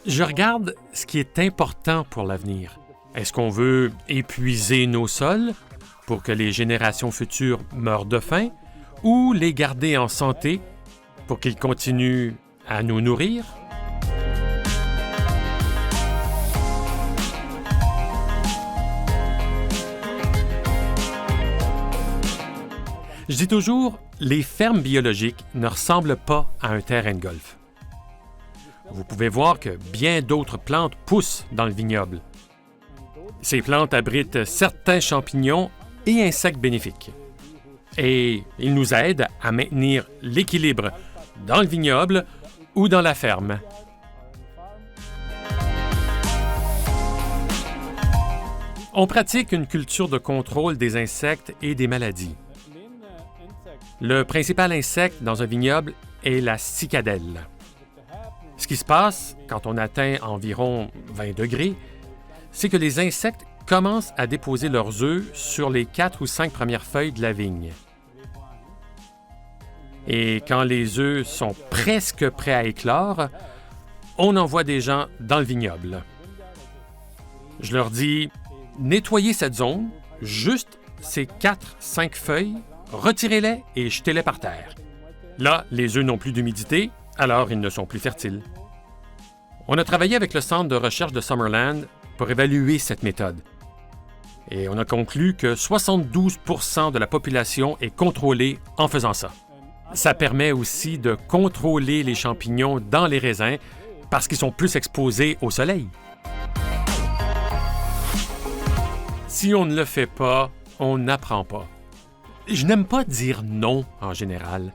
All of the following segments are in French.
Je regarde ce qui est important pour l'avenir. Est-ce qu'on veut épuiser nos sols pour que les générations futures meurent de faim ou les garder en santé pour qu'ils continuent à nous nourrir? Je dis toujours, les fermes biologiques ne ressemblent pas à un terrain de golf. Vous pouvez voir que bien d'autres plantes poussent dans le vignoble. Ces plantes abritent certains champignons et insectes bénéfiques. Et ils nous aident à maintenir l'équilibre dans le vignoble ou dans la ferme. On pratique une culture de contrôle des insectes et des maladies. Le principal insecte dans un vignoble est la cicadelle. Ce qui se passe quand on atteint environ 20 degrés, c'est que les insectes commencent à déposer leurs œufs sur les 4 ou 5 premières feuilles de la vigne. Et quand les œufs sont presque prêts à éclore, on envoie des gens dans le vignoble. Je leur dis, nettoyez cette zone, juste ces 4-5 feuilles, retirez-les et jetez-les par terre. Là, les œufs n'ont plus d'humidité, alors ils ne sont plus fertiles. On a travaillé avec le centre de recherche de Summerland pour évaluer cette méthode. Et on a conclu que 72% de la population est contrôlée en faisant ça. Ça permet aussi de contrôler les champignons dans les raisins parce qu'ils sont plus exposés au soleil. Si on ne le fait pas, on n'apprend pas. Je n'aime pas dire non en général.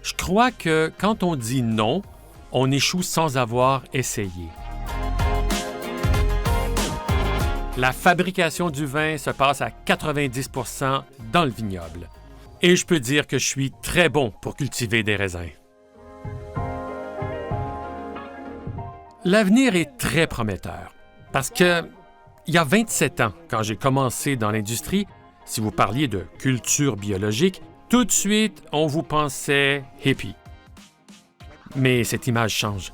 Je crois que quand on dit non, on échoue sans avoir essayé. La fabrication du vin se passe à 90% dans le vignoble. Et je peux dire que je suis très bon pour cultiver des raisins. L'avenir est très prometteur parce que il y a 27 ans, quand j'ai commencé dans l'industrie, si vous parliez de culture biologique, tout de suite, on vous pensait hippie. Mais cette image change.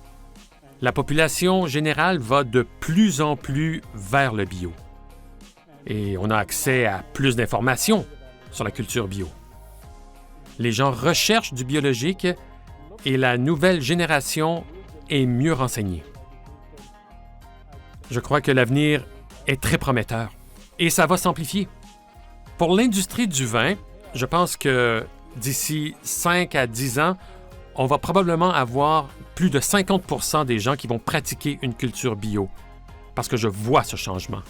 La population générale va de plus en plus vers le bio. Et on a accès à plus d'informations sur la culture bio. Les gens recherchent du biologique et la nouvelle génération est mieux renseignée. Je crois que l'avenir est très prometteur et ça va s'amplifier. Pour l'industrie du vin, je pense que d'ici 5 à 10 ans, on va probablement avoir plus de 50% des gens qui vont pratiquer une culture bio, parce que je vois ce changement.